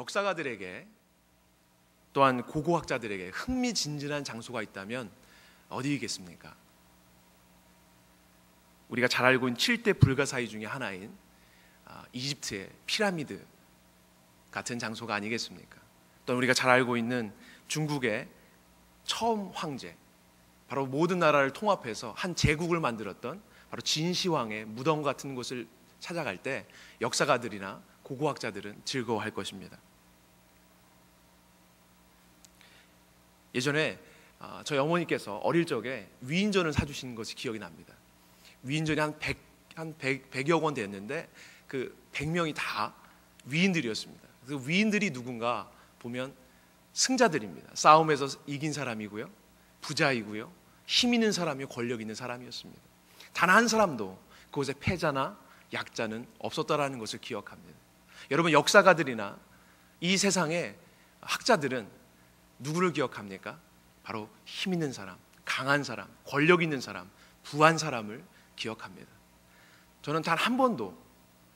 역사가들에게 또한 고고학자들에게 흥미진진한 장소가 있다면 어디이겠습니까? 우리가 잘 알고 있는 7대 불가사의 중에 하나인 이집트의 피라미드 같은 장소가 아니겠습니까? 또는 우리가 잘 알고 있는 중국의 처음 황제, 바로 모든 나라를 통합해서 한 제국을 만들었던 바로 진시황의 무덤 같은 곳을 찾아갈 때 역사가들이나 고고학자들은 즐거워할 것입니다. 예전에 저희 어머니께서 어릴 적에 위인전을 사주신 것이 기억이 납니다. 위인전이 한 100여 권 됐는데 그 100명이 다 위인들이었습니다. 그 위인들이 누군가 보면 승자들입니다. 싸움에서 이긴 사람이고요, 부자이고요, 힘 있는 사람이고 권력 있는 사람이었습니다. 단 한 사람도 그곳에 패자나 약자는 없었다라는 것을 기억합니다. 여러분, 역사가들이나 이 세상의 학자들은 누구를 기억합니까? 바로 힘 있는 사람, 강한 사람, 권력 있는 사람, 부한 사람을 기억합니다. 저는 단 한 번도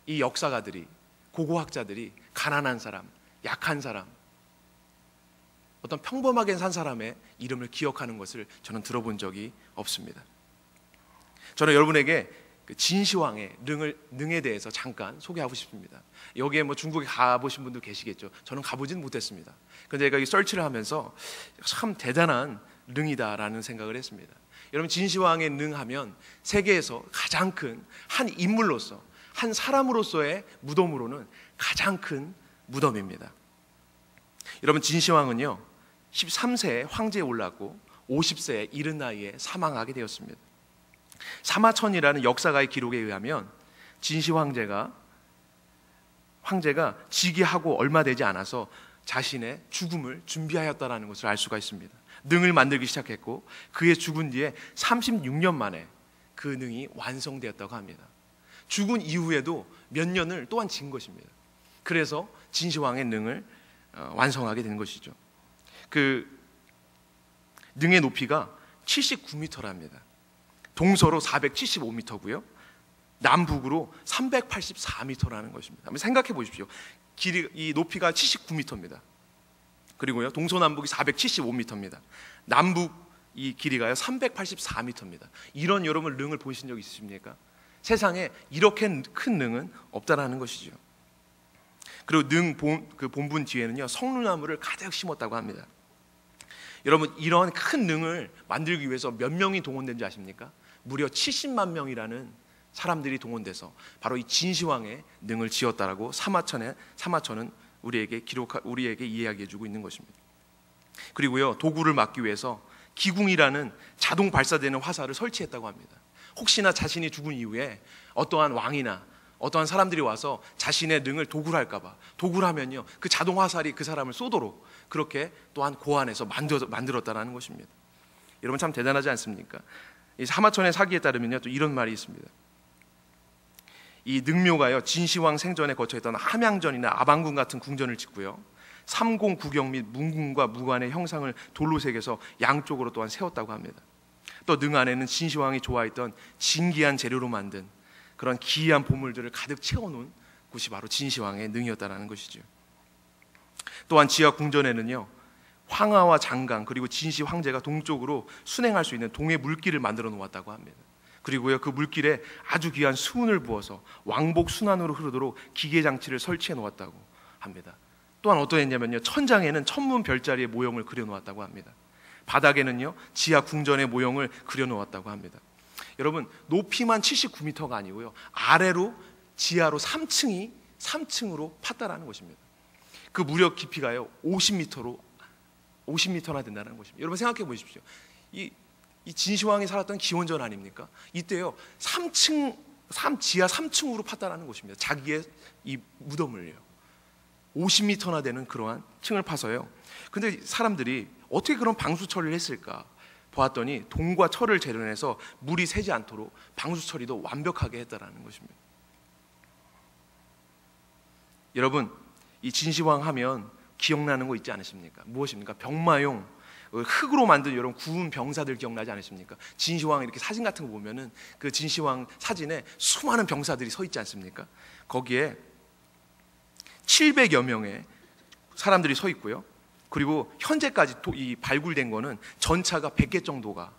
이 역사가들이, 고고학자들이 가난한 사람, 약한 사람, 어떤 평범하게 산 사람의 이름을 기억하는 것을 저는 들어본 적이 없습니다. 저는 여러분에게 진시황의 능에 대해서 잠깐 소개하고 싶습니다. 여기에 중국에 가보신 분도 계시겠죠. 저는 가보진 못했습니다. 그런데 제가 이 서치를 하면서 참 대단한 능이다라는 생각을 했습니다. 여러분, 진시황의 능하면 세계에서 가장 큰 한 인물로서, 한 사람으로서의 무덤으로는 가장 큰 무덤입니다. 여러분, 진시황은요 13세에 황제에 올랐고 50세에 이른 나이에 사망하게 되었습니다. 사마천이라는 역사가의 기록에 의하면 진시 황제가 즉위하고 얼마 되지 않아서 자신의 죽음을 준비하였다는 것을 알 수가 있습니다. 능을 만들기 시작했고 그의 죽은 뒤에 36년 만에 그 능이 완성되었다고 합니다. 죽은 이후에도 몇 년을 또한 진 것입니다. 그래서 진시황의 능을 완성하게 된 것이죠. 그 능의 높이가 79m랍니다. 동서로 475m고요. 남북으로 384m라는 것입니다. 한번 생각해 보십시오. 이 높이가 79m입니다. 그리고요, 동서남북이 475m입니다. 남북 이 길이가요 384m입니다. 이런 여러분 능을 보신 적 있으십니까? 세상에 이렇게 큰 능은 없다라는 것이죠. 그리고 그 본분 뒤에는요 성루나무를 가득 심었다고 합니다. 여러분, 이런 큰 능을 만들기 위해서 몇 명이 동원된지 아십니까? 무려 70만 명이라는 사람들이 동원돼서 바로 이 진시황의 능을 지었다라고 사마천은 우리에게 이야기해주고 있는 것입니다. 그리고요, 도구를 막기 위해서 기궁이라는 자동 발사되는 화살을 설치했다고 합니다. 혹시나 자신이 죽은 이후에 어떠한 왕이나 어떠한 사람들이 와서 자신의 능을 도굴 할까봐, 도굴 하면요 그 자동 화살이 그 사람을 쏘도록 그렇게 또한 고안해서 만들었다라는 것입니다. 여러분, 참 대단하지 않습니까? 이 사마천의 사기에 따르면요 또 이런 말이 있습니다. 이 능묘가요 진시황 생전에 거쳐있던 함양전이나 아방궁 같은 궁전을 짓고요, 삼공 구경 및 문궁과 무관의 형상을 돌로 새겨서 양쪽으로 또한 세웠다고 합니다. 또 능 안에는 진시황이 좋아했던 진귀한 재료로 만든 그런 기이한 보물들을 가득 채워놓은 곳이 바로 진시황의 능이었다는 것이죠. 또한 지하 궁전에는요 황하와 장강 그리고 진시 황제가 동쪽으로 순행할 수 있는 동해 물길을 만들어 놓았다고 합니다. 그리고요 그 물길에 아주 귀한 수은을 부어서 왕복 순환으로 흐르도록 기계 장치를 설치해 놓았다고 합니다. 또한 어떠했냐면요 천장에는 천문 별자리의 모형을 그려 놓았다고 합니다. 바닥에는요 지하 궁전의 모형을 그려 놓았다고 합니다. 여러분, 높이만 79m가 아니고요 아래로 지하로 3층으로 팠다라는 것입니다. 그 무려 깊이가요 50m나 된다는 것입니다. 여러분 생각해 보십시오. 이 진시황이 살았던 기원전 아닙니까? 이때요 지하 3층으로 팠다라는 것입니다. 자기의 이 무덤을요 50m나 되는 그러한 층을 파서요. 근데 사람들이 어떻게 그런 방수 처리를 했을까 보았더니 동과 철을 재련해서 물이 새지 않도록 방수 처리도 완벽하게 했다라는 것입니다. 여러분, 이 진시황 하면 기억나는 거 있지 않으십니까? 무엇입니까? 병마용, 흙으로 만든 여러분 구운 병사들 기억나지 않으십니까? 진시황 이렇게 사진 같은 거 보면은 그 진시황 사진에 수많은 병사들이 서 있지 않습니까? 거기에 700여 명의 사람들이 서 있고요. 그리고 현재까지 이 발굴된 거는 전차가 100개 정도가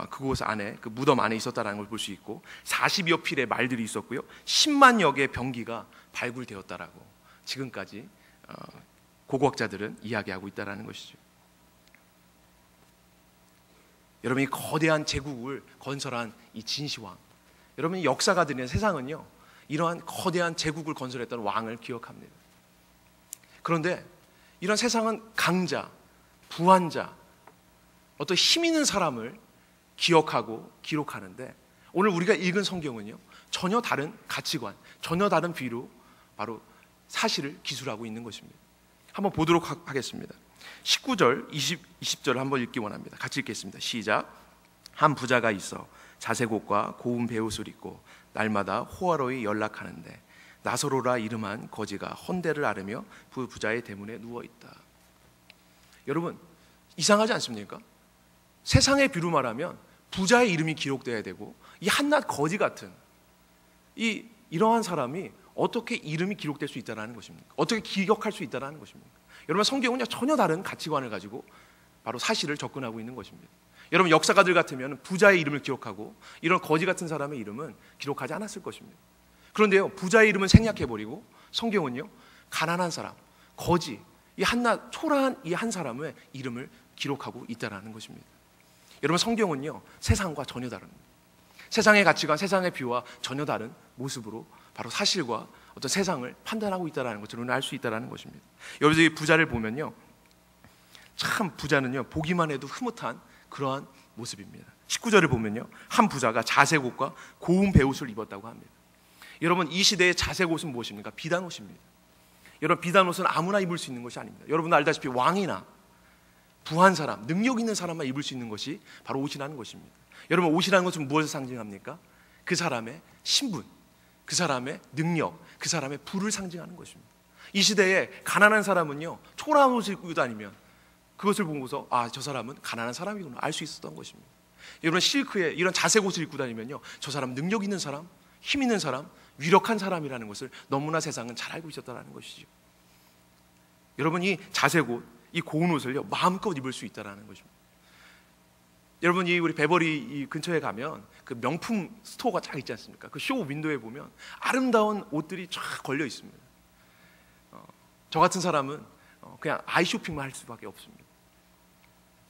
그곳 안에, 그 무덤 안에 있었다는 걸 볼 수 있고, 40여 필의 말들이 있었고요, 10만여 개의 병기가 발굴되었다라고 지금까지 고고학자들은 이야기하고 있다는 것이죠. 여러분, 이 거대한 제국을 건설한 이 진시황, 여러분, 역사가 드리는 세상은요, 이러한 거대한 제국을 건설했던 왕을 기억합니다. 그런데 이런 세상은 강자, 부한자, 어떤 힘 있는 사람을 기억하고 기록하는데, 오늘 우리가 읽은 성경은요, 전혀 다른 가치관, 전혀 다른 비로 바로 사실을 기술하고 있는 것입니다. 한번 보도록 하겠습니다. 19절, 20절을 한번 읽기 원합니다. 같이 읽겠습니다. 시작. 한 부자가 있어 자색옷과 고운 베옷을 입고 날마다 호화로이 연락하는데 나사로라 이름한 거지가 헌대를 앓으며 그 부자의 대문에 누워있다. 여러분, 이상하지 않습니까? 세상의 비로 말하면 부자의 이름이 기록돼야 되고, 이 한낱 거지 같은 이러한 사람이 어떻게 이름이 기록될 수 있다는 것입니까? 어떻게 기억할 수 있다는 것입니까? 여러분, 성경은요, 전혀 다른 가치관을 가지고 바로 사실을 접근하고 있는 것입니다. 여러분, 역사가들 같으면 부자의 이름을 기록하고 이런 거지 같은 사람의 이름은 기록하지 않았을 것입니다. 그런데요, 부자의 이름은 생략해버리고 성경은요, 가난한 사람, 거지, 이 한낱 초라한 이 한 사람의 이름을 기록하고 있다는 것입니다. 여러분, 성경은요, 세상과 전혀 다릅니다. 세상의 가치관, 세상의 비유와 전혀 다른 모습으로 바로 사실과 어떤 세상을 판단하고 있다는 것을 우리는 알 수 있다는 것입니다. 여기서 이 부자를 보면요, 참 부자는요, 보기만 해도 흐뭇한 그러한 모습입니다. 19절을 보면요, 한 부자가 자색옷과 고운 베옷을 입었다고 합니다. 여러분, 이 시대의 자색옷은 무엇입니까? 비단옷입니다. 여러분, 비단옷은 아무나 입을 수 있는 것이 아닙니다. 여러분 알다시피 왕이나 부한 사람, 능력 있는 사람만 입을 수 있는 것이 바로 옷이라는 것입니다. 여러분, 옷이라는 것은 무엇을 상징합니까? 그 사람의 신분, 그 사람의 능력, 그 사람의 부를 상징하는 것입니다. 이 시대에 가난한 사람은요, 초라한 옷을 입고 다니면 그것을 보고서 저 사람은 가난한 사람이구나 알 수 있었던 것입니다. 여러분, 실크에 이런 자색 옷을 입고 다니면요, 저 사람 능력 있는 사람, 힘 있는 사람, 위력한 사람이라는 것을 너무나 세상은 잘 알고 있었다는 것이죠. 여러분, 이 자색 옷, 이 고운 옷을요, 마음껏 입을 수 있다는 것입니다. 여러분, 우리 베버리 이 근처에 가면 그 명품 스토어가 쫙 있지 않습니까? 그 쇼 윈도우에 보면 아름다운 옷들이 쫙 걸려 있습니다. 저 같은 사람은 그냥 아이 쇼핑만 할 수밖에 없습니다.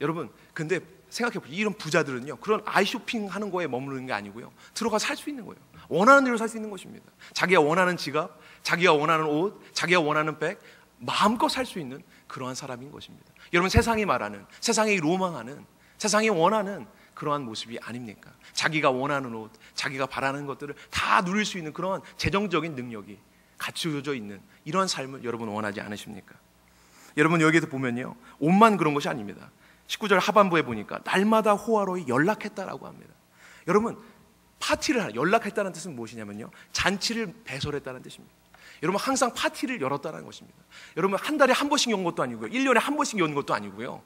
여러분, 근데 생각해보세요. 이런 부자들은요, 그런 아이 쇼핑하는 거에 머무르는 게 아니고요, 들어가 살 수 있는 거예요. 원하는 대로 살 수 있는 것입니다. 자기가 원하는 지갑, 자기가 원하는 옷, 자기가 원하는 백, 마음껏 살 수 있는 그러한 사람인 것입니다. 여러분, 세상이 말하는, 세상이 로망하는, 세상이 원하는 그러한 모습이 아닙니까? 자기가 원하는 옷, 자기가 바라는 것들을 다 누릴 수 있는 그러한 재정적인 능력이 갖추어져 있는 이러한 삶을 여러분 원하지 않으십니까? 여러분, 여기에서 보면요, 옷만 그런 것이 아닙니다. 19절 하반부에 보니까 날마다 호화로이 연락했다라고 합니다. 여러분, 파티를 연락했다는 뜻은 무엇이냐면요, 잔치를 배설했다는 뜻입니다. 여러분, 항상 파티를 열었다는 것입니다. 여러분, 한 달에 한 번씩 연 것도 아니고요, 1년에 한 번씩 연 것도 아니고요,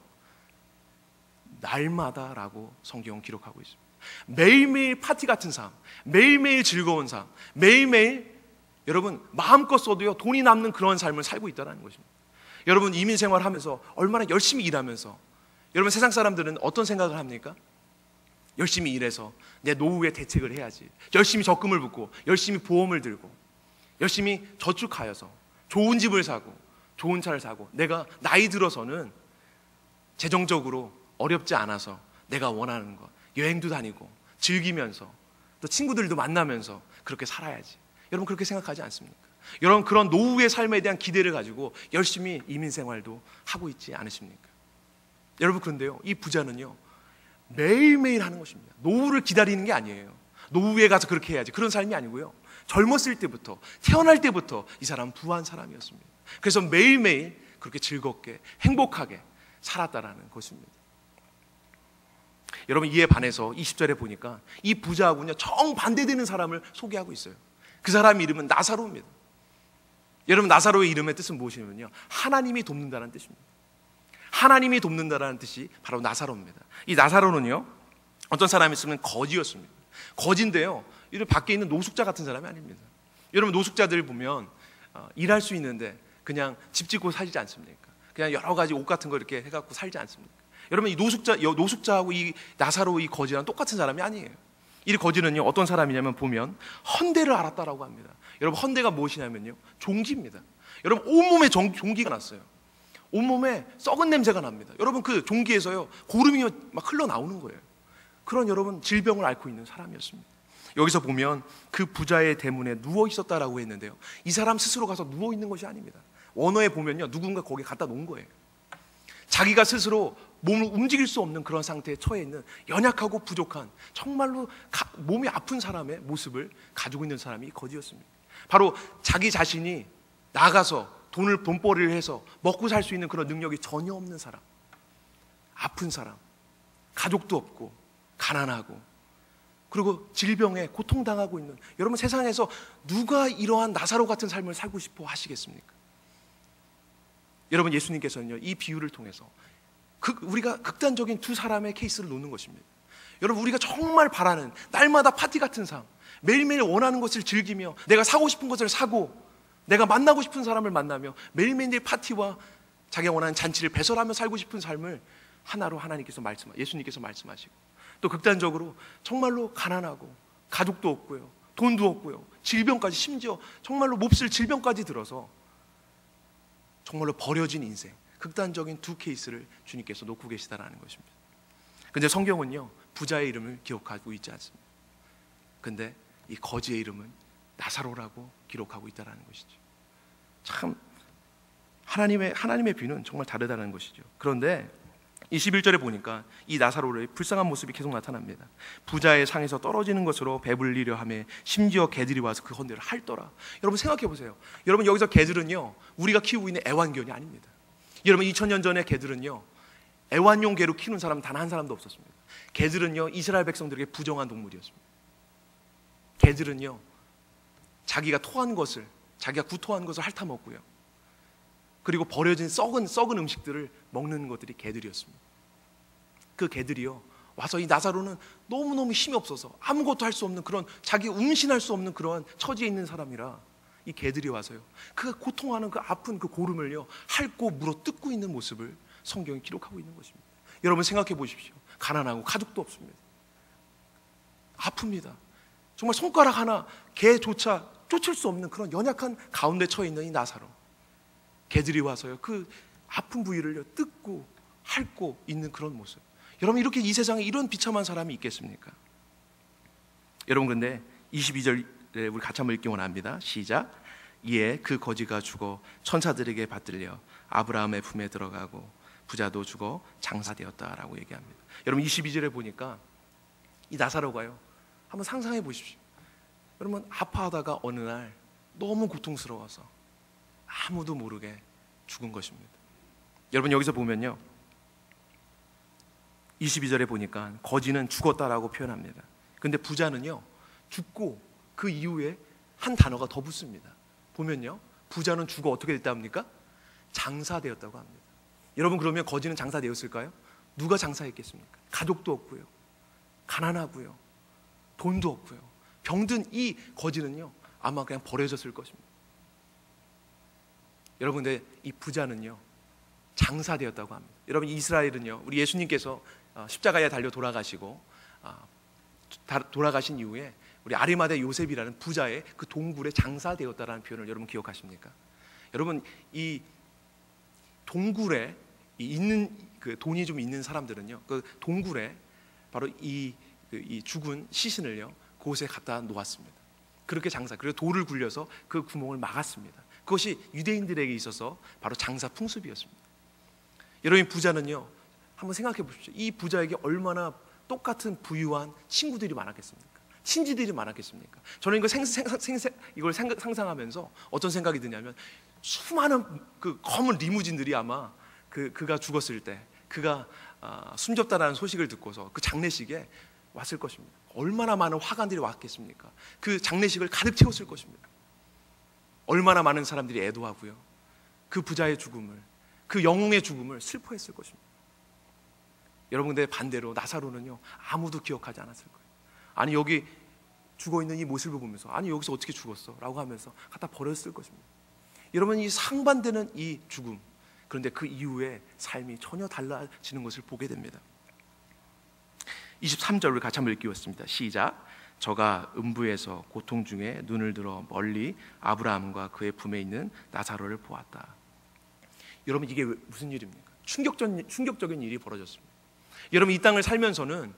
날마다라고 성경은 기록하고 있습니다. 매일매일 파티 같은 삶, 매일매일 즐거운 삶, 매일매일 여러분 마음껏 써도요 돈이 남는 그런 삶을 살고 있다는 것입니다. 여러분, 이민 생활하면서 얼마나 열심히 일하면서, 여러분, 세상 사람들은 어떤 생각을 합니까? 열심히 일해서 내 노후에 대책을 해야지, 열심히 적금을 붓고 열심히 보험을 들고 열심히 저축하여서 좋은 집을 사고 좋은 차를 사고, 내가 나이 들어서는 재정적으로 어렵지 않아서 내가 원하는 것, 여행도 다니고 즐기면서 또 친구들도 만나면서 그렇게 살아야지. 여러분, 그렇게 생각하지 않습니까? 여러분, 그런 노후의 삶에 대한 기대를 가지고 열심히 이민 생활도 하고 있지 않으십니까? 여러분, 그런데요, 이 부자는요 매일매일 하는 것입니다. 노후를 기다리는 게 아니에요. 노후에 가서 그렇게 해야지, 그런 삶이 아니고요, 젊었을 때부터, 태어날 때부터 이 사람은 부한 사람이었습니다. 그래서 매일매일 그렇게 즐겁게 행복하게 살았다라는 것입니다. 여러분, 이에 반해서 20절에 보니까 이 부자하고는요 정반대되는 사람을 소개하고 있어요. 그 사람 이름은 나사로입니다. 여러분, 나사로의 이름의 뜻은 무엇이냐면요, 하나님이 돕는다는 뜻입니다. 하나님이 돕는다라는 뜻이 바로 나사로입니다. 이 나사로는요, 어떤 사람이 있으면 거지였습니다. 거지인데요, 이런 밖에 있는 노숙자 같은 사람이 아닙니다. 여러분, 노숙자들 보면 일할 수 있는데 그냥 집 짓고 살지 않습니까? 그냥 여러 가지 옷 같은 거 이렇게 해갖고 살지 않습니까? 여러분 이 노숙자하고 이 나사로 이 거지랑 똑같은 사람이 아니에요. 이 거지는요 어떤 사람이냐면 보면 헌대를 알았다라고 합니다. 여러분 헌대가 무엇이냐면요 종기입니다. 여러분 온몸에 종기가 났어요. 온몸에 썩은 냄새가 납니다. 여러분 그 종기에서요 고름이 막 흘러나오는 거예요. 그런 여러분 질병을 앓고 있는 사람이었습니다. 여기서 보면 그 부자의 대문에 누워 있었다라고 했는데요, 이 사람 스스로 가서 누워 있는 것이 아닙니다. 원어에 보면요 누군가 거기에 갖다 놓은 거예요. 자기가 스스로 몸을 움직일 수 없는 그런 상태에 처해 있는 연약하고 부족한 정말로 몸이 아픈 사람의 모습을 가지고 있는 사람이 이 거지였습니다. 바로 자기 자신이 나가서 돈벌이를 해서 먹고 살 수 있는 그런 능력이 전혀 없는 사람, 아픈 사람, 가족도 없고 가난하고 그리고 질병에 고통당하고 있는, 여러분 세상에서 누가 이러한 나사로 같은 삶을 살고 싶어 하시겠습니까? 여러분 예수님께서는요 이 비유를 통해서 우리가 극단적인 두 사람의 케이스를 놓는 것입니다. 여러분 우리가 정말 바라는 날마다 파티 같은 삶, 매일매일 원하는 것을 즐기며 내가 사고 싶은 것을 사고 내가 만나고 싶은 사람을 만나며 매일매일 파티와 자기가 원하는 잔치를 배설하며 살고 싶은 삶을 하나로 예수님께서 말씀하시고, 또 극단적으로 정말로 가난하고 가족도 없고요 돈도 없고요 질병까지, 심지어 정말로 몹쓸 질병까지 들어서 정말로 버려진 인생, 극단적인 두 케이스를 주님께서 놓고 계시다라는 것입니다. 근데 성경은요 부자의 이름을 기록하고 있지 않습니다. 근데 이 거지의 이름은 나사로라고 기록하고 있다는 것이죠. 참 하나님의 비유는 정말 다르다는 것이죠. 그런데 21절에 보니까 이 나사로의 불쌍한 모습이 계속 나타납니다. 부자의 상에서 떨어지는 것으로 배불리려 하며 심지어 개들이 와서 그 헌대를 핥더라. 여러분 생각해 보세요. 여러분 여기서 개들은요 우리가 키우고 있는 애완견이 아닙니다. 여러분 2000년 전에 개들은요 애완용 개로 키우는 사람 단 한 사람도 없었습니다. 개들은요 이스라엘 백성들에게 부정한 동물이었습니다. 개들은요 자기가 구토한 것을 핥아먹고요 그리고 버려진 썩은 음식들을 먹는 것들이 개들이었습니다. 그 개들이요 와서 이 나사로는 너무너무 힘이 없어서 아무것도 할 수 없는 그런, 자기 운신할 수 없는 그런 처지에 있는 사람이라 이 개들이 와서요 그 고통하는 그 아픈 그 고름을요 핥고 물어 뜯고 있는 모습을 성경이 기록하고 있는 것입니다. 여러분 생각해 보십시오. 가난하고 가족도 없습니다. 아픕니다. 정말 손가락 하나 개조차 쫓을 수 없는 그런 연약한 가운데 처해 있는 이 나사로, 개들이 와서요 그 아픈 부위를 뜯고 핥고 있는 그런 모습. 여러분 이렇게 이 세상에 이런 비참한 사람이 있겠습니까? 여러분 근데 22절에 우리 같이 한번 읽기 원합니다. 시작. 이에 그 거지가 죽어 천사들에게 받들려 아브라함의 품에 들어가고 부자도 죽어 장사되었다라고 얘기합니다. 여러분 22절에 보니까 이 나사로가요 한번 상상해 보십시오. 여러분 아파하다가 어느 날 너무 고통스러워서 아무도 모르게 죽은 것입니다. 여러분 여기서 보면요 22절에 보니까 거지는 죽었다라고 표현합니다. 근데 부자는요 죽고 그 이후에 한 단어가 더 붙습니다. 보면요 부자는 죽어 어떻게 됐다 합니까? 장사되었다고 합니다. 여러분 그러면 거지는 장사되었을까요? 누가 장사했겠습니까? 가족도 없고요 가난하고요 돈도 없고요 병든 이 거지는요 아마 그냥 버려졌을 것입니다. 여러분 근데 이 부자는요 장사되었다고 합니다. 여러분 이스라엘은요 우리 예수님께서 십자가에 달려 돌아가시고 돌아가신 이후에 우리 아리마대 요셉이라는 부자의 그 동굴에 장사되었다라는 표현을 여러분 기억하십니까? 여러분 이 동굴에 있는 그 돈이 좀 있는 사람들은요 그 동굴에 바로 이 죽은 시신을요 그곳에 갖다 놓았습니다. 그렇게 그리고 돌을 굴려서 그 구멍을 막았습니다. 그것이 유대인들에게 있어서 바로 장사 풍습이었습니다. 여러분 부자는요 한번 생각해 보십시오. 이 부자에게 얼마나 똑같은 부유한 친구들이 많았겠습니까? 친지들이 많았겠습니까? 저는 이걸 상상하면서 어떤 생각이 드냐면 수많은 그 검은 리무진들이 아마 그가 죽었을 때 그가 숨졌다라는 소식을 듣고서 그 장례식에 왔을 것입니다. 얼마나 많은 화관들이 왔겠습니까? 그 장례식을 가득 채웠을 것입니다. 얼마나 많은 사람들이 애도하고요 그 부자의 죽음을, 그 영웅의 죽음을 슬퍼했을 것입니다. 여러분 근데 반대로 나사로는요 아무도 기억하지 않았을 거예요. 아니 여기 죽어있는 이 모습을 보면서 아니 여기서 어떻게 죽었어? 라고 하면서 갖다 버렸을 것입니다. 여러분, 이 상반되는 이 죽음, 그런데 그 이후에 삶이 전혀 달라지는 것을 보게 됩니다. 23절 우리 같이 한번 읽겠습니다. 시작. 저가 음부에서 고통 중에 눈을 들어 멀리 아브라함과 그의 품에 있는 나사로를 보았다. 여러분, 이게 무슨 일입니까? 충격적인 일이 벌어졌습니다. 여러분, 이 땅을 살면서는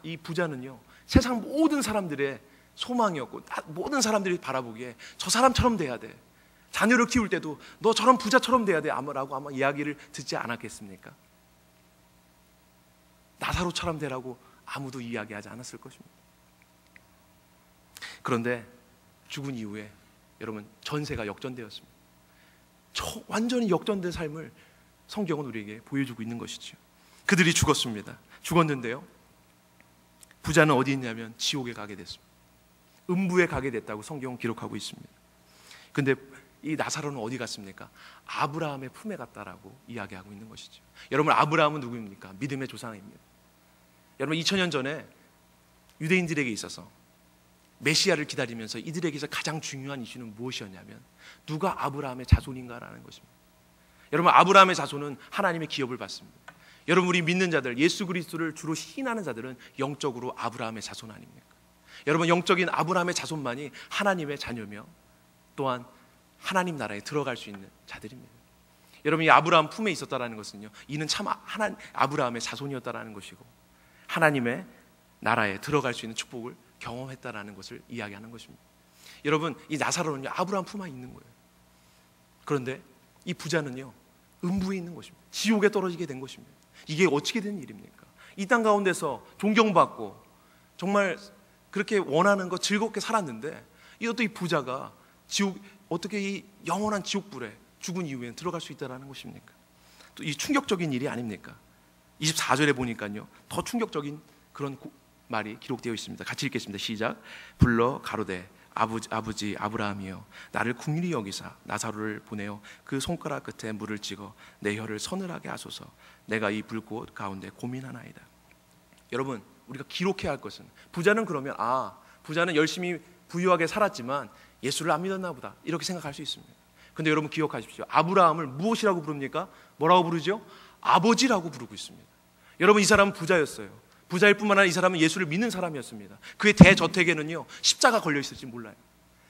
이 부자는요, 세상 모든 사람들의 소망이었고, 모든 사람들이 바라보기에 저 사람처럼 돼야 돼, 자녀를 키울 때도 너 저런 부자처럼 돼야 돼 라고 아마 이야기를 듣지 않았겠습니까? 나사로처럼 되라고 아무도 이야기하지 않았을 것입니다. 그런데 죽은 이후에 여러분, 전세가 역전되었습니다. 완전히 역전된 삶을 성경은 우리에게 보여주고 있는 것이죠. 그들이 죽었는데요, 부자는 어디 있냐면 지옥에 가게 됐습니다. 음부에 가게 됐다고 성경은 기록하고 있습니다. 근데 이 나사로는 어디 갔습니까? 아브라함의 품에 갔다라고 이야기하고 있는 것이죠. 여러분, 아브라함은 누구입니까? 믿음의 조상입니다. 여러분, 2000년 전에 유대인들에게 있어서 메시아를 기다리면서 이들에게서 가장 중요한 이슈는 무엇이었냐면 누가 아브라함의 자손인가라는 것입니다. 여러분, 아브라함의 자손은 하나님의 기업을 받습니다. 여러분, 우리 믿는 자들, 예수 그리스도를 주로 시인하는 자들은 영적으로 아브라함의 자손 아닙니까? 여러분, 영적인 아브라함의 자손만이 하나님의 자녀며 또한 하나님 나라에 들어갈 수 있는 자들입니다. 여러분, 이 아브라함 품에 있었다라는 것은요, 이는 참 아브라함의 자손이었다라는 것이고 하나님의 나라에 들어갈 수 있는 축복을 경험했다라는 것을 이야기하는 것입니다. 여러분, 이 나사로는요, 아브라함 품 안에 있는 거예요. 그런데 이 부자는요, 음부에 있는 것입니다. 지옥에 떨어지게 된 것입니다. 이게 어떻게 된 일입니까? 이 땅 가운데서 존경받고 정말 그렇게 원하는 거 즐겁게 살았는데 이 부자가 어떻게 이 영원한 지옥불에 죽은 이후에 들어갈 수 있다는 것입니까? 또 이 충격적인 일이 아닙니까? 24절에 보니까요, 더 충격적인 그런 말이 기록되어 있습니다. 같이 읽겠습니다. 시작. 불러 가로되 아버지 아브라함이여, 나를 긍휼히 여기사 나사로를 보내어 그 손가락 끝에 물을 찍어 내 혀를 서늘하게 하소서. 내가 이 불꽃 가운데 고민하나이다. 여러분, 우리가 기록해야 할 것은, 부자는 그러면 부자는 열심히 부유하게 살았지만 예수를 안 믿었나 보다, 이렇게 생각할 수 있습니다. 근데 여러분, 기억하십시오. 아브라함을 무엇이라고 부릅니까? 뭐라고 부르죠? 아버지라고 부르고 있습니다. 여러분, 이 사람은 부자였어요. 부자일 뿐만 아니라 이 사람은 예수를 믿는 사람이었습니다. 그의 대저택에는요, 십자가 걸려 있을지 몰라요.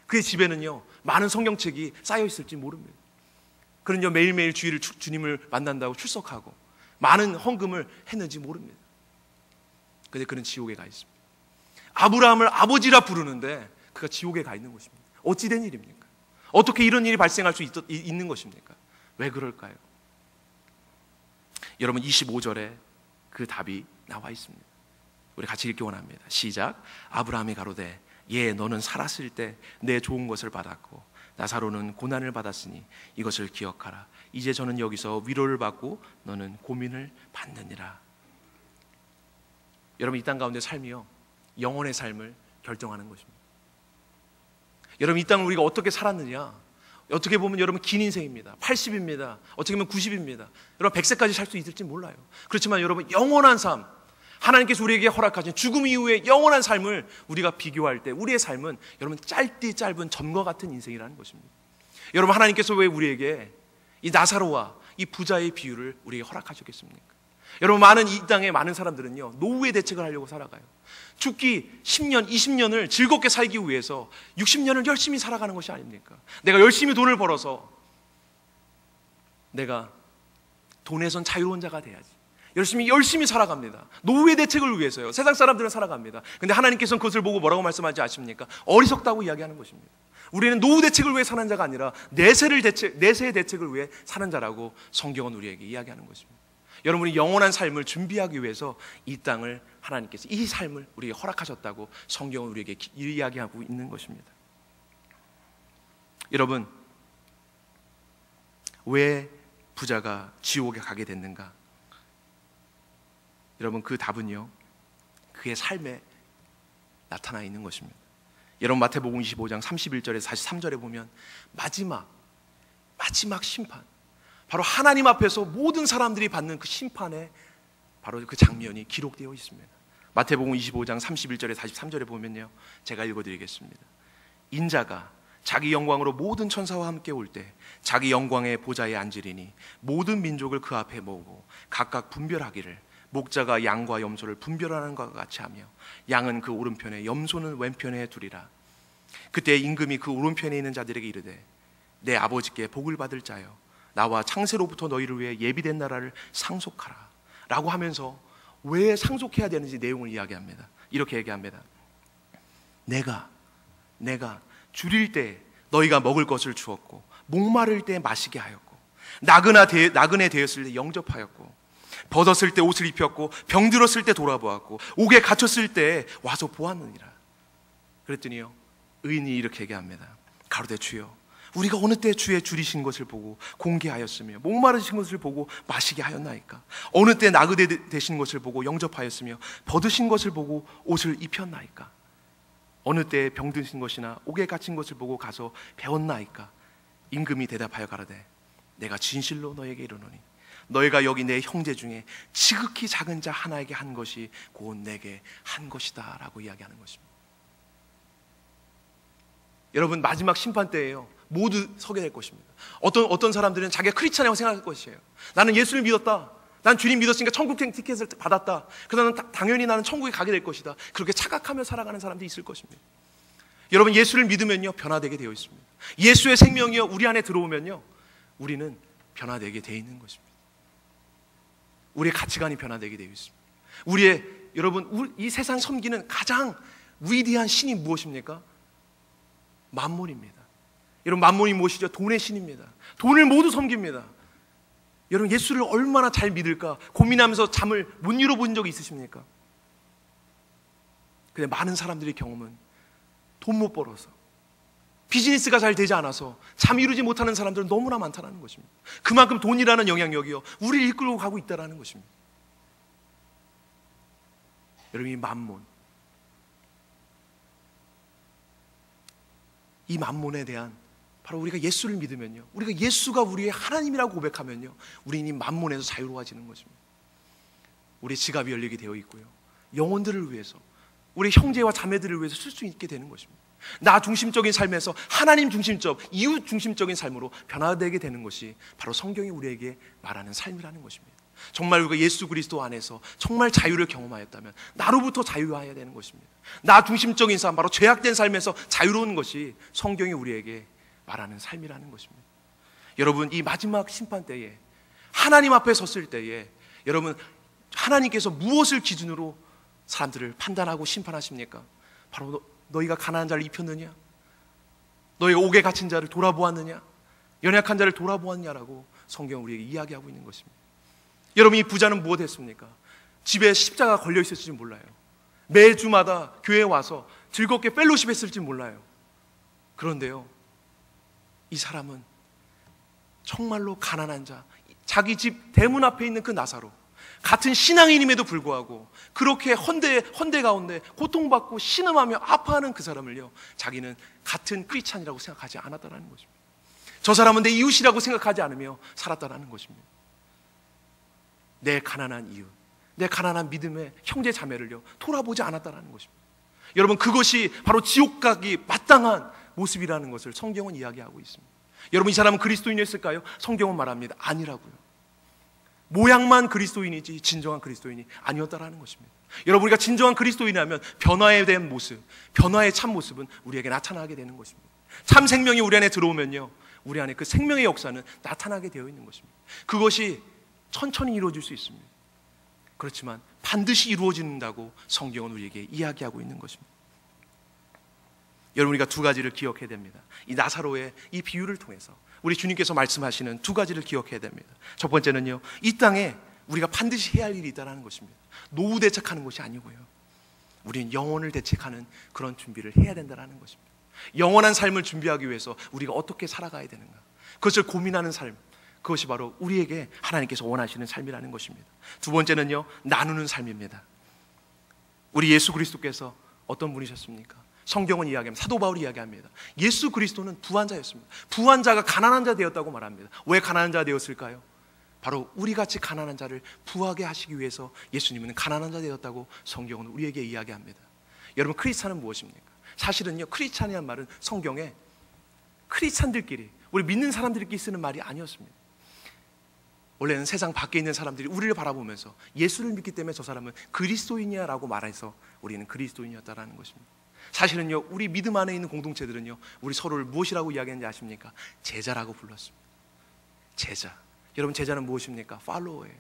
그의 집에는요, 많은 성경책이 쌓여 있을지 모릅니다. 그는요, 매일매일 주님을 만난다고 출석하고 많은 헌금을 했는지 모릅니다. 그런데 그는 지옥에 가 있습니다. 아브라함을 아버지라 부르는데 그가 지옥에 가 있는 것입니다. 어찌 된 일입니까? 어떻게 이런 일이 발생할 수 있는 것입니까? 왜 그럴까요? 여러분, 25절에 그 답이 나와 있습니다. 우리 같이 읽기 원합니다. 시작. 아브라함이 가로되 너는 살았을 때 내 좋은 것을 받았고 나사로는 고난을 받았으니 이것을 기억하라. 이제 저는 여기서 위로를 받고 너는 고민을 받느니라. 여러분, 이 땅 가운데 삶이요, 영혼의 삶을 결정하는 것입니다. 여러분, 이 땅을 우리가 어떻게 살았느냐, 어떻게 보면 여러분 긴 인생입니다. 80입니다. 어떻게 보면 90입니다. 여러분 100세까지 살 수 있을지 몰라요. 그렇지만 여러분, 영원한 삶, 하나님께서 우리에게 허락하신 죽음 이후의 영원한 삶을 우리가 비교할 때 우리의 삶은 여러분 짧디 짧은 점과 같은 인생이라는 것입니다. 여러분, 하나님께서 왜 우리에게 이 나사로와 이 부자의 비유를 우리에게 허락하셨겠습니까? 여러분, 이 땅의 많은 사람들은요, 노후의 대책을 하려고 살아가요. 죽기 10년, 20년을 즐겁게 살기 위해서 60년을 열심히 살아가는 것이 아닙니까? 내가 열심히 돈을 벌어서 내가 돈에선 자유로운 자가 돼야지. 열심히 살아갑니다. 노후의 대책을 위해서요. 세상 사람들은 살아갑니다. 근데 하나님께서는 그것을 보고 뭐라고 말씀하지 아십니까? 어리석다고 이야기하는 것입니다. 우리는 노후 대책을 위해 사는 자가 아니라 내세의 대책을 위해 사는 자라고 성경은 우리에게 이야기하는 것입니다. 여러분이 영원한 삶을 준비하기 위해서 이 땅을 하나님께서 이 삶을 우리에게 허락하셨다고 성경은 우리에게 이야기하고 있는 것입니다. 여러분, 왜 부자가 지옥에 가게 됐는가? 여러분, 그 답은요, 그의 삶에 나타나 있는 것입니다. 여러분, 마태복음 25장 31절에서 43절에 보면 마지막 심판, 바로 하나님 앞에서 모든 사람들이 받는 그 심판의 바로 그 장면이 기록되어 있습니다. 마태복음 25장 31절에 43절에 보면요, 제가 읽어드리겠습니다. 인자가 자기 영광으로 모든 천사와 함께 올 때 자기 영광의 보좌에 앉으리니 모든 민족을 그 앞에 모으고 각각 분별하기를 목자가 양과 염소를 분별하는 것과 같이 하며 양은 그 오른편에 염소는 왼편에 두리라. 그때 임금이 그 오른편에 있는 자들에게 이르되 내 아버지께 복을 받을 자여 나와 창세로부터 너희를 위해 예비된 나라를 상속하라 라고 하면서 왜 상속해야 되는지 내용을 이야기합니다. 이렇게 얘기합니다. 내가 줄일 때 너희가 먹을 것을 주었고 목마를 때 마시게 하였고 나그네 되었을 때 영접하였고 벗었을 때 옷을 입혔고 병들었을 때 돌아보았고 옥에 갇혔을 때 와서 보았느니라. 그랬더니요 의인이 이렇게 얘기합니다. 가로되 주여 우리가 어느 때 주의 줄이신 것을 보고 공개하였으며 목마르신 것을 보고 마시게 하였나이까? 어느 때 나그네 되신 것을 보고 영접하였으며 벗으신 것을 보고 옷을 입혔나이까? 어느 때 병드신 것이나 옥에 갇힌 것을 보고 가서 배웠나이까? 임금이 대답하여 가로되 내가 진실로 너에게 이르노니 너희가 여기 내 형제 중에 지극히 작은 자 하나에게 한 것이 곧 내게 한 것이다 라고 이야기하는 것입니다. 여러분 마지막 심판 때예요. 모두 서게 될 것입니다. 어떤 사람들은 자기가 크리스찬이라고 생각할 것이에요. 나는 예수를 믿었다. 난 주님 믿었으니까 천국 티켓을 받았다. 그러나 당연히 나는 천국에 가게 될 것이다. 그렇게 착각하며 살아가는 사람들이 있을 것입니다. 여러분 예수를 믿으면요 변화되게 되어 있습니다. 예수의 생명이요 우리 안에 들어오면요 우리는 변화되게 되어 있는 것입니다. 우리의 가치관이 변화되게 되어 있습니다. 여러분 이 세상 섬기는 가장 위대한 신이 무엇입니까? 만몬입니다. 여러분 만몬이 무엇이죠? 돈의 신입니다. 돈을 모두 섬깁니다. 여러분 예수를 얼마나 잘 믿을까 고민하면서 잠을 못 이뤄본 적이 있으십니까? 근데 많은 사람들의 경험은 돈 못 벌어서 비즈니스가 잘 되지 않아서 잠 이루지 못하는 사람들은 너무나 많다는 것입니다. 그만큼 돈이라는 영향력이요 우리를 이끌고 가고 있다는 것입니다. 여러분 이 만몬, 이 만몬에 대한 바로 우리가 예수를 믿으면요 우리가 예수가 우리의 하나님이라고 고백하면요 우리는 이 만몬에서 자유로워지는 것입니다. 우리의 지갑이 열리게 되어 있고요 영혼들을 위해서 우리 형제와 자매들을 위해서 쓸 수 있게 되는 것입니다. 나 중심적인 삶에서 하나님 중심적, 이웃 중심적인 삶으로 변화되게 되는 것이 바로 성경이 우리에게 말하는 삶이라는 것입니다. 정말 우리가 예수 그리스도 안에서 정말 자유를 경험하였다면 나로부터 자유해야 되는 것입니다. 나 중심적인 삶, 바로 죄악된 삶에서 자유로운 것이 성경이 우리에게 말하는 삶이라는 것입니다. 여러분 이 마지막 심판 때에 하나님 앞에 섰을 때에 여러분 하나님께서 무엇을 기준으로 사람들을 판단하고 심판하십니까? 바로 너희가 가난한 자를 입혔느냐? 너희가 옥에 갇힌 자를 돌아보았느냐? 연약한 자를 돌아보았냐라고 성경은 우리에게 이야기하고 있는 것입니다. 여러분 이 부자는 무엇 했습니까? 집에 십자가 걸려 있었을지 몰라요. 매주마다 교회에 와서 즐겁게 펠로십 했을지 몰라요. 그런데요 이 사람은 정말로 가난한 자, 자기 집 대문 앞에 있는 그 나사로 같은 신앙인임에도 불구하고 그렇게 헌대 가운데 고통받고 신음하며 아파하는 그 사람을요 자기는 같은 크리스찬이라고 생각하지 않았다는 것입니다. 저 사람은 내 이웃이라고 생각하지 않으며 살았다는 것입니다. 내 가난한 이웃, 내 가난한 믿음의 형제 자매를요 돌아보지 않았다는 것입니다. 여러분 그것이 바로 지옥 가기 마땅한 모습이라는 것을 성경은 이야기하고 있습니다. 여러분 이 사람은 그리스도인이었을까요? 성경은 말합니다. 아니라고요. 모양만 그리스도인이지 진정한 그리스도인이 아니었다라는 것입니다. 여러분 우리가 진정한 그리스도인이라면 변화에 대한 모습, 변화의 참 모습은 우리에게 나타나게 되는 것입니다. 참 생명이 우리 안에 들어오면요 우리 안에 그 생명의 역사는 나타나게 되어 있는 것입니다. 그것이 천천히 이루어질 수 있습니다. 그렇지만 반드시 이루어진다고 성경은 우리에게 이야기하고 있는 것입니다. 여러분 우리가 두 가지를 기억해야 됩니다. 이 나사로의 이 비유를 통해서 우리 주님께서 말씀하시는 두 가지를 기억해야 됩니다. 첫 번째는요 이 땅에 우리가 반드시 해야 할 일이 있다는 것입니다. 노후 대책하는 것이 아니고요 우리는 영혼을 대책하는 그런 준비를 해야 된다는 것입니다. 영원한 삶을 준비하기 위해서 우리가 어떻게 살아가야 되는가 그것을 고민하는 삶, 그것이 바로 우리에게 하나님께서 원하시는 삶이라는 것입니다. 두 번째는요 나누는 삶입니다. 우리 예수 그리스도께서 어떤 분이셨습니까? 성경은 이야기합니다. 사도 바울이 이야기합니다. 예수 그리스도는 부한 자였습니다. 부한 자가 가난한 자 되었다고 말합니다. 왜 가난한 자 되었을까요? 바로 우리같이 가난한 자를 부하게 하시기 위해서 예수님은 가난한 자 되었다고 성경은 우리에게 이야기합니다. 여러분 크리스찬은 무엇입니까? 사실은요 크리스찬이란 말은 성경에 크리스찬들끼리, 우리 믿는 사람들끼리 쓰는 말이 아니었습니다. 원래는 세상 밖에 있는 사람들이 우리를 바라보면서 예수를 믿기 때문에 저 사람은 그리스도인이야 라고 말해서 우리는 그리스도인이었다라는 것입니다. 사실은요, 우리 믿음 안에 있는 공동체들은요, 우리 서로를 무엇이라고 이야기했는지 아십니까? 제자라고 불렀습니다. 제자. 여러분, 제자는 무엇입니까? 팔로워예요.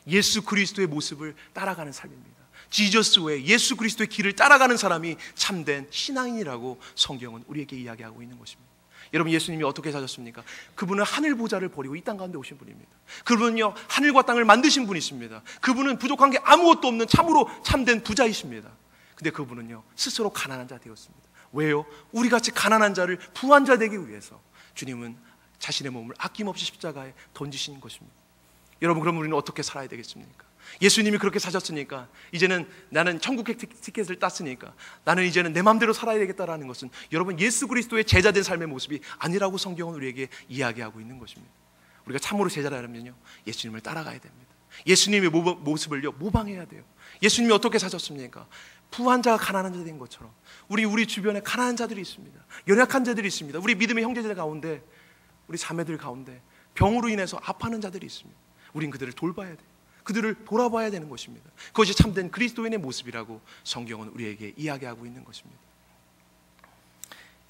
예수 그리스도의 모습을 따라가는 삶입니다. 지저스 웨이, 예수 그리스도의 길을 따라가는 사람이 참된 신앙인이라고 성경은 우리에게 이야기하고 있는 것입니다. 여러분, 예수님이 어떻게 사셨습니까? 그분은 하늘 보좌를 버리고 이 땅 가운데 오신 분입니다. 그분은요, 하늘과 땅을 만드신 분이십니다. 그분은 부족한 게 아무것도 없는 참으로 참된 부자이십니다. 근데 그분은요, 스스로 가난한 자 되었습니다. 왜요? 우리같이 가난한 자를 부한 자 되기 위해서 주님은 자신의 몸을 아낌없이 십자가에 던지신 것입니다. 여러분, 그럼 우리는 어떻게 살아야 되겠습니까? 예수님이 그렇게 사셨으니까, 이제는 나는 천국 티켓을 땄으니까 나는 이제는 내 마음대로 살아야 되겠다라는 것은 여러분, 예수 그리스도의 제자된 삶의 모습이 아니라고 성경은 우리에게 이야기하고 있는 것입니다. 우리가 참으로 제자라면요, 예수님을 따라가야 됩니다. 예수님의 모습을요, 모방해야 돼요. 예수님이 어떻게 사셨습니까? 부한 자가 가난한 자 된 것처럼 우리 주변에 가난한 자들이 있습니다. 연약한 자들이 있습니다. 우리 믿음의 형제들 가운데, 우리 자매들 가운데 병으로 인해서 아파하는 자들이 있습니다. 우린 그들을 돌봐야 돼요. 그들을 돌아봐야 되는 것입니다. 그것이 참된 그리스도인의 모습이라고 성경은 우리에게 이야기하고 있는 것입니다.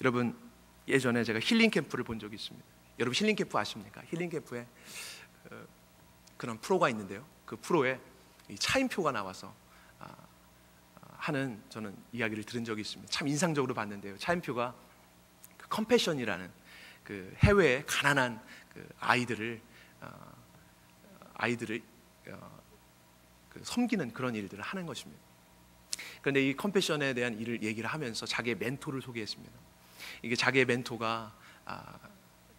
여러분, 예전에 제가 힐링 캠프를 본 적이 있습니다. 여러분, 힐링 캠프 아십니까? 힐링 캠프에 그런 프로가 있는데요, 그 프로에 차임표가 나와서 하는 저는 이야기를 들은 적이 있습니다. 참 인상적으로 봤는데요, 차임표가 그 컴패션이라는 그 해외의 가난한 그 아이들을 그 섬기는 그런 일들을 하는 것입니다. 그런데 이 컴패션에 대한 일을 얘기를 하면서 자기의 멘토를 소개했습니다. 이게 자기의 멘토가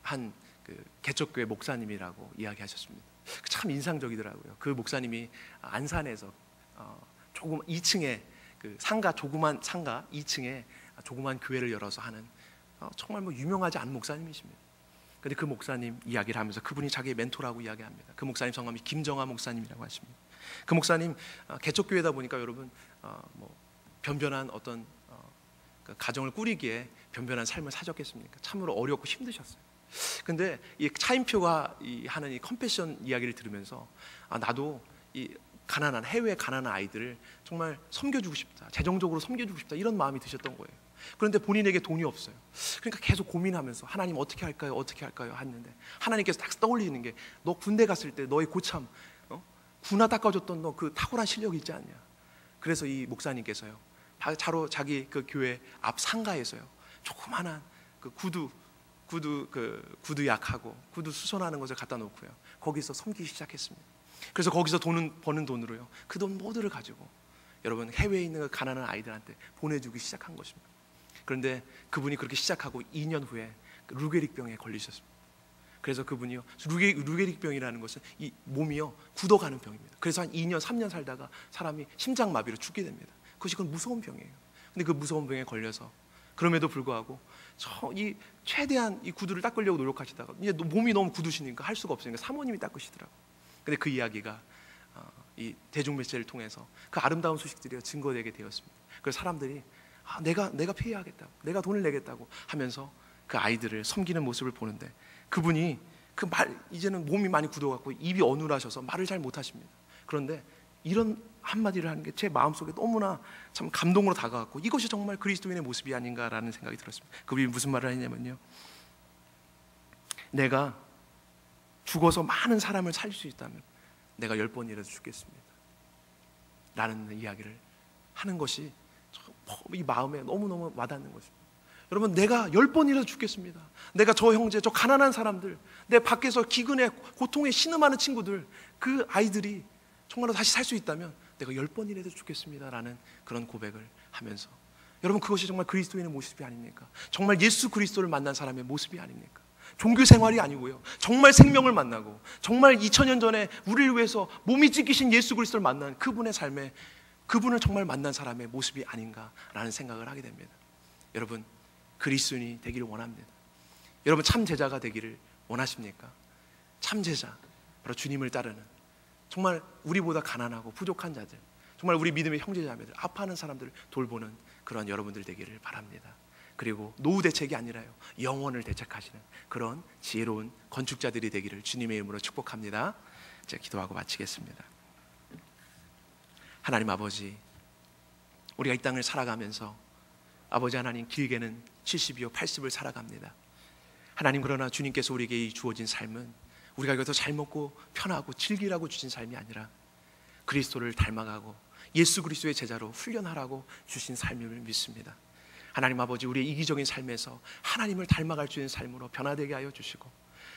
한 그 개척교회 목사님이라고 이야기하셨습니다. 참 인상적이더라고요. 그 목사님이 안산에서 조금 2층에 그 조그만 상가 2층에 조그만 교회를 열어서 하는 정말 뭐 유명하지 않은 목사님이십니다. 근데 그 목사님 이야기를 하면서 그분이 자기의 멘토라고 이야기합니다. 그 목사님 성함이 김정아 목사님이라고 하십니다. 그 목사님 개척교회다 보니까 여러분 뭐 변변한 어떤 그 가정을 꾸리기에 변변한 삶을 사셨겠습니까? 참으로 어렵고 힘드셨어요. 근데 이 차임표가 하는 이 컴패션 이야기를 들으면서 나도 이 가난한 해외 가난한 아이들을 정말 섬겨주고 싶다, 재정적으로 섬겨주고 싶다, 이런 마음이 드셨던 거예요. 그런데 본인에게 돈이 없어요. 그러니까 계속 고민하면서 하나님 어떻게 할까요? 어떻게 할까요? 했는데 하나님께서 딱 떠올리는 게, 너 군대 갔을 때 너의 고참, 군화 닦아줬던 너 그 탁월한 실력이 있지 않냐. 그래서 이 목사님께서요, 바로 자기 그 교회 앞 상가에서요, 조그만한 그 구두 약하고 구두 수선하는 것을 갖다 놓고요, 거기서 섬기기 시작했습니다. 그래서 거기서 버는 돈으로요, 그 돈 모두를 가지고 여러분 해외에 있는 그 가난한 아이들한테 보내주기 시작한 것입니다. 그런데 그분이 그렇게 시작하고 2년 후에 루게릭병에 걸리셨습니다. 그래서 그분이요, 루게릭병이라는 것은 이 몸이요 굳어가는 병입니다. 그래서 한 2년 3년 살다가 사람이 심장마비로 죽게 됩니다. 그건 무서운 병이에요. 근데 그 무서운 병에 걸려서 그럼에도 불구하고 최대한 이 구두를 닦으려고 노력하시다가 이제 몸이 너무 굳으시니까 할 수가 없으니까 사모님이 닦으시더라고요. 근데 그 이야기가 이 대중매체를 통해서 그 아름다운 소식들이 증거되게 되었습니다. 그래서 사람들이 내가 페이하겠다고, 내가 돈을 내겠다고 하면서 그 아이들을 섬기는 모습을 보는데, 그분이 이제는 몸이 많이 굳어갖고 입이 어눌하셔서 말을 잘 못하십니다. 그런데 이런 한마디를 하는 게 제 마음속에 너무나 참 감동으로 다가왔고, 이것이 정말 그리스도인의 모습이 아닌가라는 생각이 들었습니다. 그분이 무슨 말을 하냐면요, 내가 죽어서 많은 사람을 살릴 수 있다면 내가 10번이라도 죽겠습니다 라는 이야기를 하는 것이 이 마음에 너무너무 와닿는 것입니다. 여러분, 내가 10번이라도 죽겠습니다. 내가 저 형제, 저 가난한 사람들, 내 밖에서 기근에 고통에 신음하는 친구들, 그 아이들이 정말로 다시 살 수 있다면 내가 10번이라도 죽겠습니다 라는 그런 고백을 하면서, 여러분, 그것이 정말 그리스도인의 모습이 아닙니까? 정말 예수 그리스도를 만난 사람의 모습이 아닙니까? 종교 생활이 아니고요, 정말 생명을 만나고 정말 2000년 전에 우리를 위해서 몸이 찢기신 예수 그리스도를 만난 그분의 삶에, 그분을 정말 만난 사람의 모습이 아닌가라는 생각을 하게 됩니다. 여러분, 그리스도인이 되기를 원합니다. 여러분, 참 제자가 되기를 원하십니까? 참 제자, 바로 주님을 따르는, 정말 우리보다 가난하고 부족한 자들, 정말 우리 믿음의 형제자매들, 아파하는 사람들을 돌보는 그런 여러분들 되기를 바랍니다. 그리고 노후 대책이 아니라요, 영원을 대책하시는 그런 지혜로운 건축자들이 되기를 주님의 이름으로 축복합니다. 제가 기도하고 마치겠습니다. 하나님 아버지, 우리가 이 땅을 살아가면서 아버지 하나님, 길게는 70이요 80을 살아갑니다. 하나님, 그러나 주님께서 우리에게 이 주어진 삶은 우리가 여기서 잘 먹고 편하고 즐기라고 주신 삶이 아니라 그리스도를 닮아가고 예수 그리스도의 제자로 훈련하라고 주신 삶임을 믿습니다. 하나님 아버지, 우리의 이기적인 삶에서 하나님을 닮아갈 수 있는 삶으로 변화되게 하여 주시고,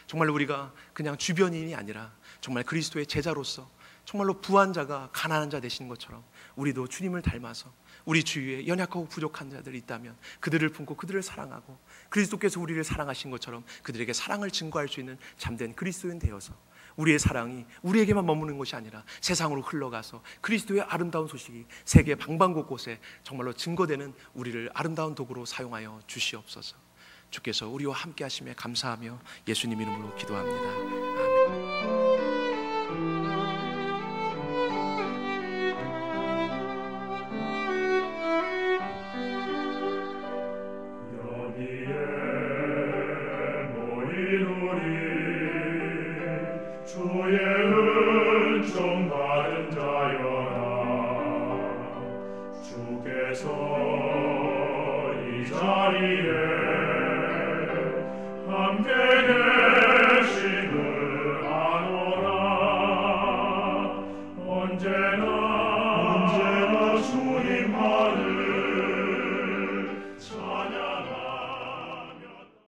정말 우리가 그냥 주변인이 아니라 정말 그리스도의 제자로서 정말로 부한 자가 가난한 자 되신 것처럼 우리도 주님을 닮아서 우리 주위에 연약하고 부족한 자들이 있다면 그들을 품고 그들을 사랑하고, 그리스도께서 우리를 사랑하신 것처럼 그들에게 사랑을 증거할 수 있는 참된 그리스도인 되어서 우리의 사랑이 우리에게만 머무는 것이 아니라 세상으로 흘러가서 그리스도의 아름다운 소식이 세계 방방곳곳에 정말로 증거되는 우리를 아름다운 도구로 사용하여 주시옵소서. 주께서 우리와 함께 하심에 감사하며 예수님 이름으로 기도합니다. 아멘. 주의 은총 받은 자여라. 주께서 이 자리에 함께 계심을 아노라. 언제나